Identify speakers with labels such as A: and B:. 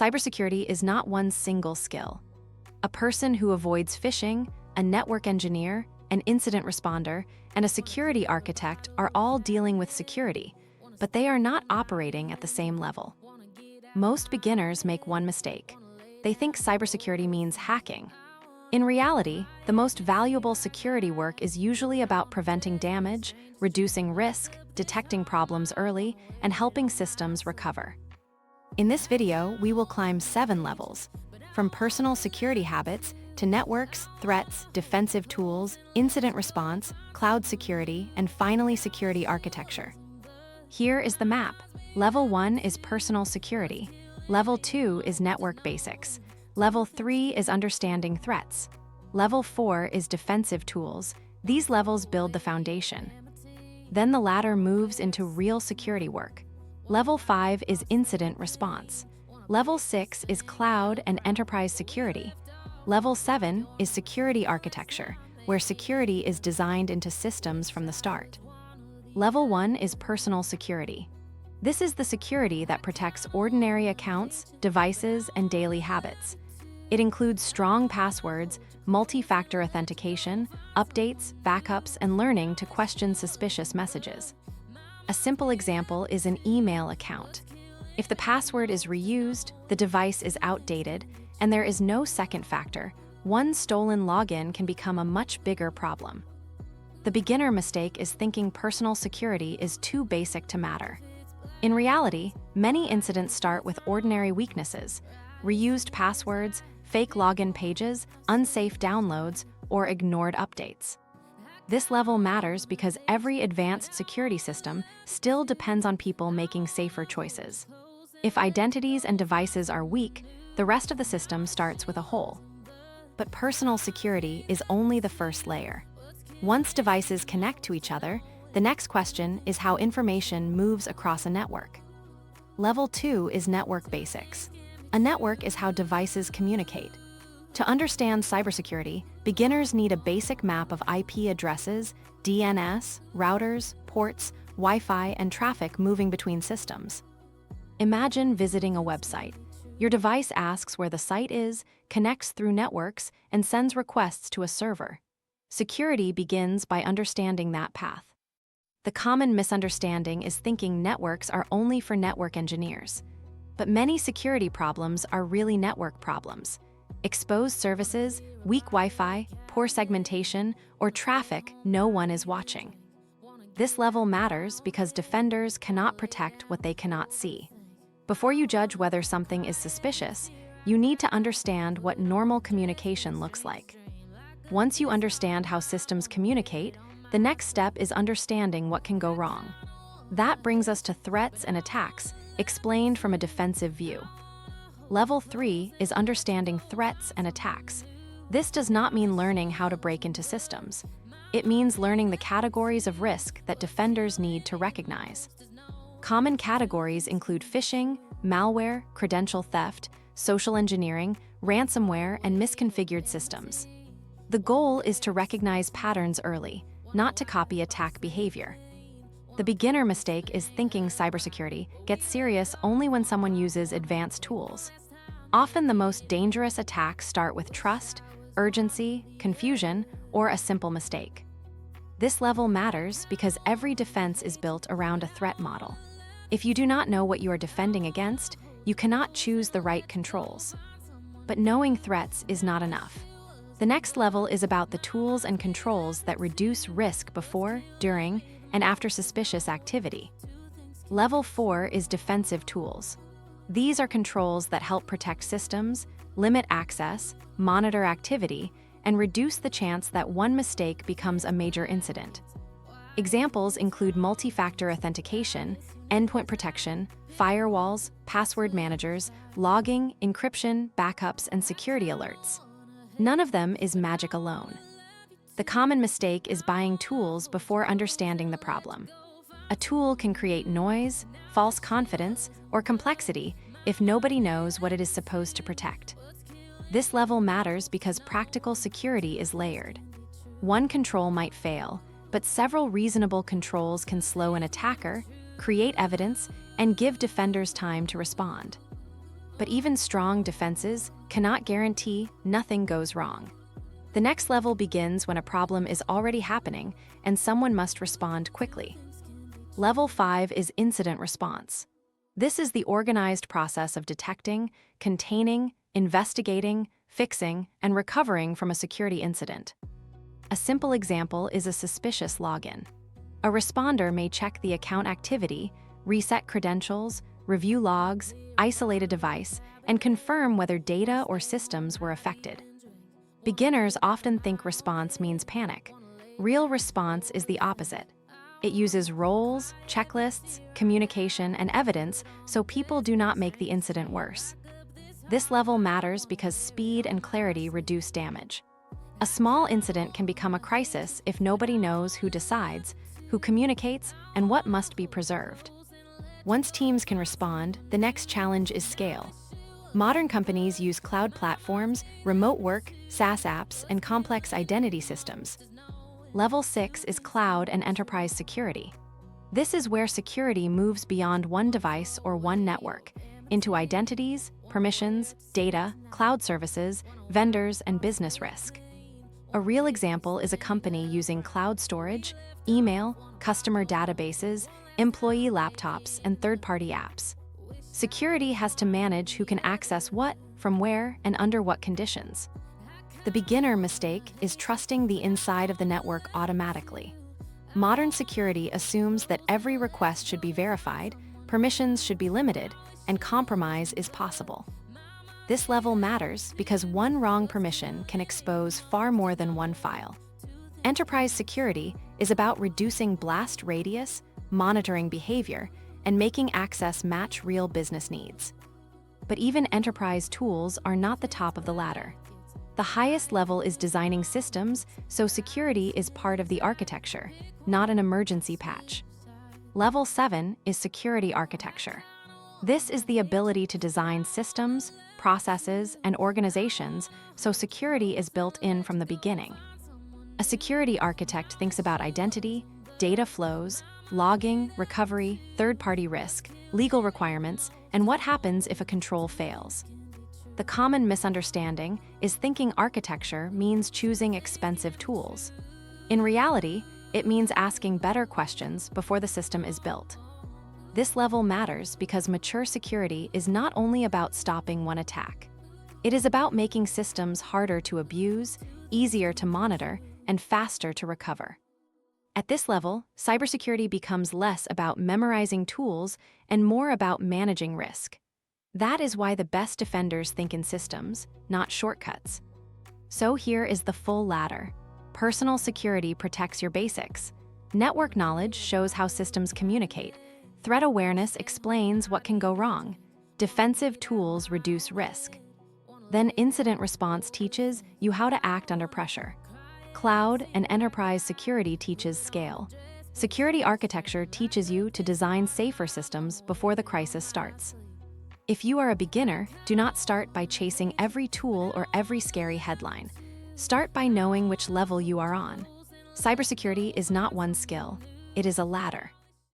A: Cybersecurity is not one single skill. A person who avoids phishing, a network engineer, an incident responder, and a security architect are all dealing with security, but they are not operating at the same level. Most beginners make one mistake. They think cybersecurity means hacking. In reality, the most valuable security work is usually about preventing damage, reducing risk, detecting problems early, and helping systems recover. In this video, we will climb 7 levels, from personal security habits to networks, threats, defensive tools, incident response, cloud security, and finally security architecture. Here is the map. Level 1 is personal security. Level 2 is network basics. Level 3 is understanding threats. Level 4 is defensive tools. These levels build the foundation. Then the ladder moves into real security work. Level 5 is incident response. Level 6 is cloud and enterprise security. Level 7 is security architecture, where security is designed into systems from the start. Level 1 is personal security. This is the security that protects ordinary accounts, devices, and daily habits. It includes strong passwords, multi-factor authentication, updates, backups, and learning to question suspicious messages. A simple example is an email account. If the password is reused, the device is outdated, and there is no second factor, one stolen login can become a much bigger problem. The beginner mistake is thinking personal security is too basic to matter. In reality, many incidents start with ordinary weaknesses: reused passwords, fake login pages, unsafe downloads, or ignored updates. This level matters because every advanced security system still depends on people making safer choices. If identities and devices are weak, the rest of the system starts with a hole. But personal security is only the first layer. Once devices connect to each other, the next question is how information moves across a network. Level 2 is network basics. A network is how devices communicate. To understand cybersecurity, beginners need a basic map of IP addresses, DNS, routers, ports, Wi-Fi, and traffic moving between systems. Imagine visiting a website. Your device asks where the site is, connects through networks, and sends requests to a server. Security begins by understanding that path. The common misunderstanding is thinking networks are only for network engineers. But many security problems are really network problems. Exposed services, weak Wi-Fi, poor segmentation, or traffic no one is watching. This level matters because defenders cannot protect what they cannot see. Before you judge whether something is suspicious, you need to understand what normal communication looks like. Once you understand how systems communicate, the next step is understanding what can go wrong. That brings us to threats and attacks, explained from a defensive view. Level 3 is understanding threats and attacks. This does not mean learning how to break into systems. It means learning the categories of risk that defenders need to recognize. Common categories include phishing, malware, credential theft, social engineering, ransomware, and misconfigured systems. The goal is to recognize patterns early, not to copy attack behavior. The beginner mistake is thinking cybersecurity gets serious only when someone uses advanced tools. Often the most dangerous attacks start with trust, urgency, confusion, or a simple mistake. This level matters because every defense is built around a threat model. If you do not know what you are defending against, you cannot choose the right controls. But knowing threats is not enough. The next level is about the tools and controls that reduce risk before, during, and after suspicious activity. Level 4 is defensive tools. These are controls that help protect systems, limit access, monitor activity, and reduce the chance that one mistake becomes a major incident. Examples include multi-factor authentication, endpoint protection, firewalls, password managers, logging, encryption, backups, and security alerts. None of them is magic alone. The common mistake is buying tools before understanding the problem. A tool can create noise, false confidence, or complexity if nobody knows what it is supposed to protect. This level matters because practical security is layered. One control might fail, but several reasonable controls can slow an attacker, create evidence, and give defenders time to respond. But even strong defenses cannot guarantee nothing goes wrong. The next level begins when a problem is already happening and someone must respond quickly. Level 5 is incident response. This is the organized process of detecting, containing, investigating, fixing, and recovering from a security incident. A simple example is a suspicious login. A responder may check the account activity, reset credentials, review logs, isolate a device, and confirm whether data or systems were affected. Beginners often think response means panic. Real response is the opposite. It uses roles, checklists, communication, and evidence so people do not make the incident worse. This level matters because speed and clarity reduce damage. A small incident can become a crisis if nobody knows who decides, who communicates, and what must be preserved. Once teams can respond, the next challenge is scale. Modern companies use cloud platforms, remote work, SaaS apps, and complex identity systems. Level 6 is cloud and enterprise security. This is where security moves beyond one device or one network, into identities, permissions, data, cloud services, vendors, and business risk. A real example is a company using cloud storage, email, customer databases, employee laptops, and third-party apps. Security has to manage who can access what, from where, and under what conditions. The beginner mistake is trusting the inside of the network automatically. Modern security assumes that every request should be verified, permissions should be limited, and compromise is possible. This level matters because one wrong permission can expose far more than one file. Enterprise security is about reducing blast radius, monitoring behavior, and making access match real business needs. But even enterprise tools are not the top of the ladder. The highest level is designing systems, so security is part of the architecture, not an emergency patch. Level 7 is security architecture. This is the ability to design systems, processes, and organizations so security is built in from the beginning. A security architect thinks about identity, data flows, logging, recovery, third-party risk, legal requirements, and what happens if a control fails. The common misunderstanding is thinking architecture means choosing expensive tools. In reality, it means asking better questions before the system is built. This level matters because mature security is not only about stopping one attack. It is about making systems harder to abuse, easier to monitor, and faster to recover. At this level, cybersecurity becomes less about memorizing tools and more about managing risk. That is why the best defenders think in systems, not shortcuts. So here is the full ladder. Personal security protects your basics. Network knowledge shows how systems communicate. Threat awareness explains what can go wrong. Defensive tools reduce risk. Then incident response teaches you how to act under pressure. Cloud and enterprise security teaches scale. Security architecture teaches you to design safer systems before the crisis starts. If you are a beginner, do not start by chasing every tool or every scary headline. Start by knowing which level you are on. Cybersecurity is not one skill, it is a ladder.